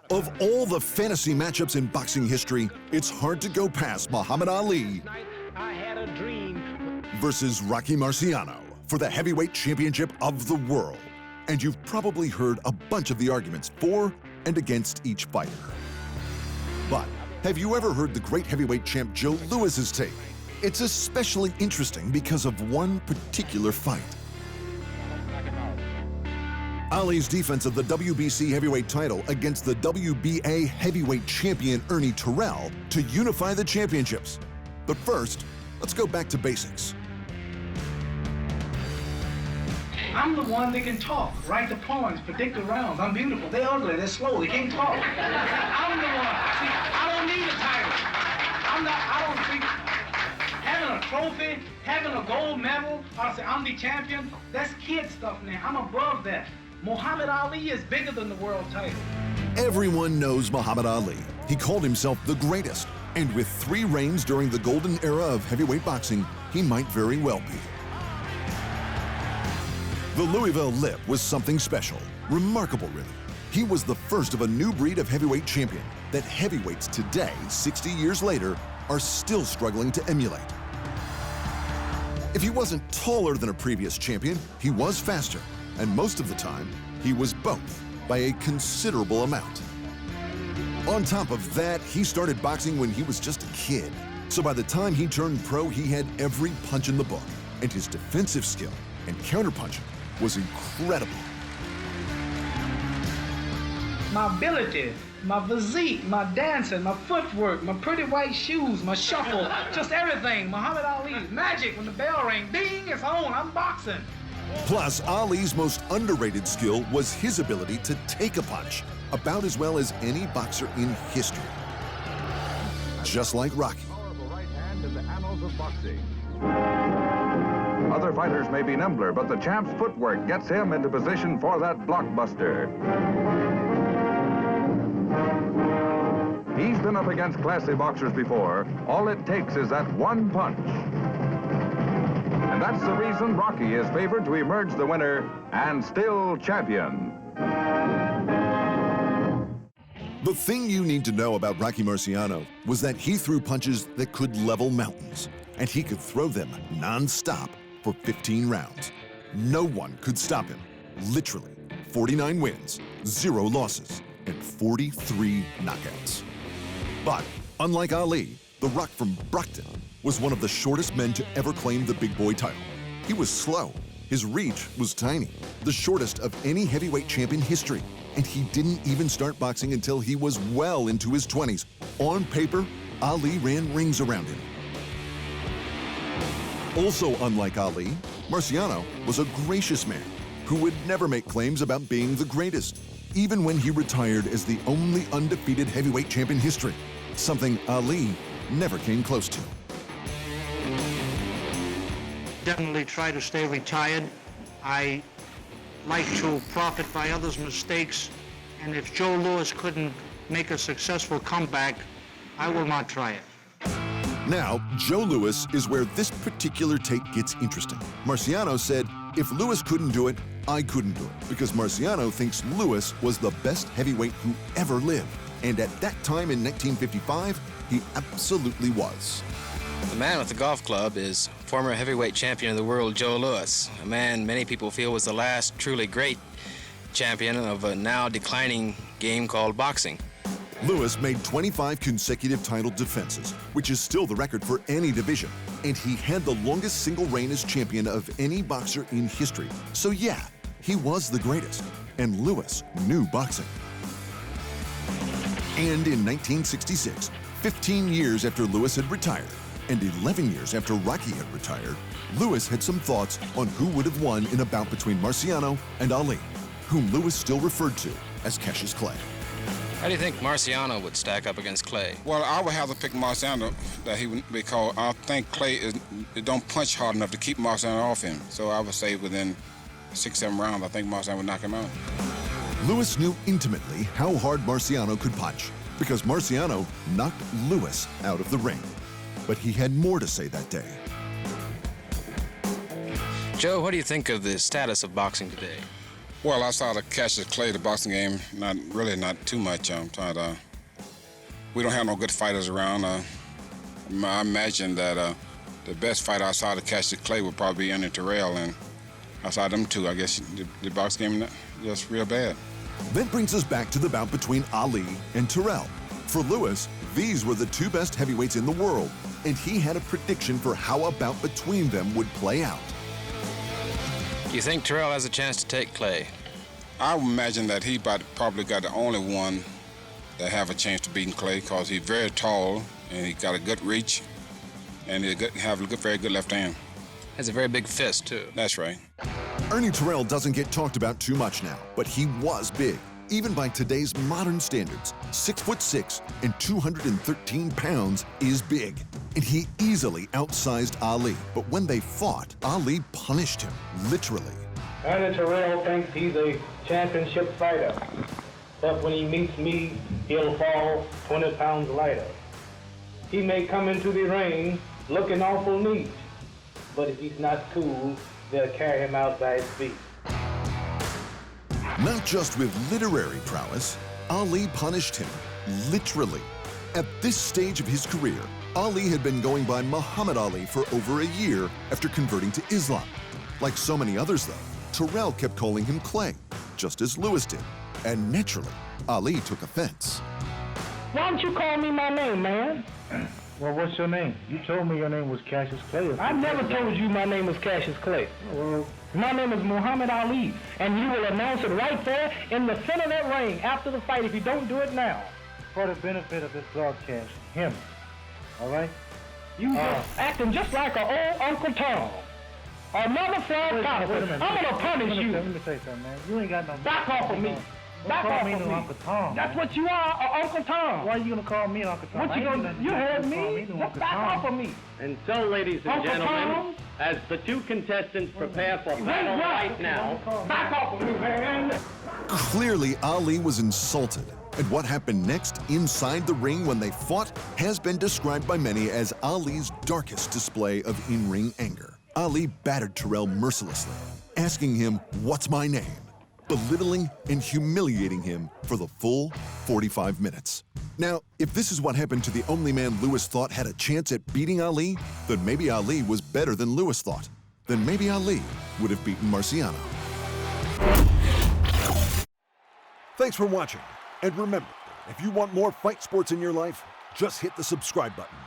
Of all the fantasy matchups in boxing history, it's hard to go past Muhammad Ali versus Rocky Marciano for the heavyweight championship of the world. And you've probably heard a bunch of the arguments for and against each fighter. But have you ever heard the great heavyweight champ Joe Louis's take? It's especially interesting because of one particular fight. Ali's defense of the WBC heavyweight title against the WBA heavyweight champion Ernie Terrell to unify the championships. But first, let's go back to basics. I'm the one that can talk, write the poems, predict the rounds. I'm beautiful. They're ugly. They're slow. They can't talk. I'm the one. See, I don't need a title. I don't think having a trophy, having a gold medal, I'm the champion. That's kid stuff now. I'm above that. Muhammad Ali is bigger than the world title. Everyone knows Muhammad Ali. He called himself the greatest. And with 3 reigns during the golden era of heavyweight boxing, he might very well be. The Louisville Lip was something special, remarkable really. He was the first of a new breed of heavyweight champion that heavyweights today, 60 years later, are still struggling to emulate. If he wasn't taller than a previous champion, he was faster, and most of the time, he was both, by a considerable amount. On top of that, he started boxing when he was just a kid. So by the time he turned pro, he had every punch in the book, and his defensive skill and counterpunching was incredible. My ability, my physique, my dancing, my footwork, my pretty white shoes, my shuffle, just everything. Muhammad Ali's magic. When the bell rings, ding, it's on, I'm boxing. Plus, Ali's most underrated skill was his ability to take a punch, about as well as any boxer in history. Just like Rocky. Powerful right hand in the annals of boxing. Other fighters may be nimbler, but the champ's footwork gets him into position for that blockbuster. He's been up against classy boxers before. All it takes is that one punch. And that's the reason Rocky is favored to emerge the winner and still champion. The thing you need to know about Rocky Marciano was that he threw punches that could level mountains, and he could throw them non-stop for 15 rounds. No one could stop him. Literally, 49 wins, 0 losses, and 43 knockouts. But unlike Ali, the Rock from Brockton was one of the shortest men to ever claim the big boy title. He was slow, his reach was tiny, the shortest of any heavyweight champ in history, and he didn't even start boxing until he was well into his 20s. On paper, Ali ran rings around him. Also unlike Ali, Marciano was a gracious man who would never make claims about being the greatest, even when he retired as the only undefeated heavyweight champ in history, something Ali never came close to. Definitely try to stay retired. I like to profit by others' mistakes, and if Joe Louis couldn't make a successful comeback, I will not try it. Now, Joe Louis is where this particular take gets interesting. Marciano said, if Louis couldn't do it, I couldn't do it, because Marciano thinks Louis was the best heavyweight who ever lived. And at that time in 1955, he absolutely was. The man with the golf club is former heavyweight champion of the world, Joe Louis, a man many people feel was the last truly great champion of a now declining game called boxing. Louis made 25 consecutive title defenses, which is still the record for any division, and he had the longest single reign as champion of any boxer in history. So yeah, he was the greatest, and Louis knew boxing. And in 1966, 15 years after Louis had retired, and 11 years after Rocky had retired, Louis had some thoughts on who would have won in a bout between Marciano and Ali, whom Louis still referred to as Cassius Clay. How do you think Marciano would stack up against Clay? Well, I would have to pick Marciano, that he would, because I think Clay don't punch hard enough to keep Marciano off him. So I would say within 6-7 rounds, I think Marciano would knock him out. Louis knew intimately how hard Marciano could punch, because Marciano knocked Louis out of the ring. But he had more to say that day. Joe, what do you think of the status of boxing today? Well, I saw the Cassius Clay, the boxing game, not too much. We don't have no good fighters around. I imagine that the best fighter I saw the Cassius Clay would probably be Ernie Terrell, and I saw them two. I guess the boxing game just real bad. That brings us back to the bout between Ali and Terrell. For Lewis, these were the two best heavyweights in the world, and he had a prediction for how a bout between them would play out. Do you think Terrell has a chance to take Clay? I would imagine that he probably got the only one that have a chance to beat Clay, because he's very tall and he got a good reach, and he have a very good left hand. Has a very big fist too. That's right. Ernie Terrell doesn't get talked about too much now, but he was big, even by today's modern standards. 6'6" and 213 pounds is big, and he easily outsized Ali. But when they fought, Ali punished him, literally. Ernie Terrell thinks he's a championship fighter, but when he meets me, he'll fall 20 pounds lighter. He may come into the ring looking awful neat, but if he's not cool, they'll carry him out by his feet. Not just with literary prowess, Ali punished him, literally. At this stage of his career, Ali had been going by Muhammad Ali for over a year after converting to Islam. Like so many others, though, Terrell kept calling him Clay, just as Lewis did. And naturally, Ali took offense. Why don't you call me my name, man? Well, what's your name? You told me your name was Cassius Clay. I never told you my name was Cassius Clay. Well, My name is Muhammad Ali, and you will announce it right there in the center of that ring after the fight if you don't do it now. for the benefit of this broadcast, him. All right? You just acting just like an old Uncle Tom. Another fraud cop. I'm gonna punish you. Let me say something, man. You ain't got no... Back off of me. Back off me of no me. Uncle Tom. That's man. what you are, Uncle Tom. Why are you gonna call me Uncle Tom? What you gonna? You heard me. Just back off of me. And so, ladies and Uncle gentlemen, Tom? as the two contestants prepare for battle right now, Back off of me, man. Clearly, Ali was insulted. And what happened next inside the ring when they fought has been described by many as Ali's darkest display of in-ring anger. Ali battered Terrell mercilessly, asking him, "What's my name?" belittling and humiliating him for the full 45 minutes. Now, if this is what happened to the only man Lewis thought had a chance at beating Ali, then maybe Ali was better than Lewis thought. Then maybe Ali would have beaten Marciano. Thanks for watching. And remember, if you want more fight sports in your life, just hit the subscribe button.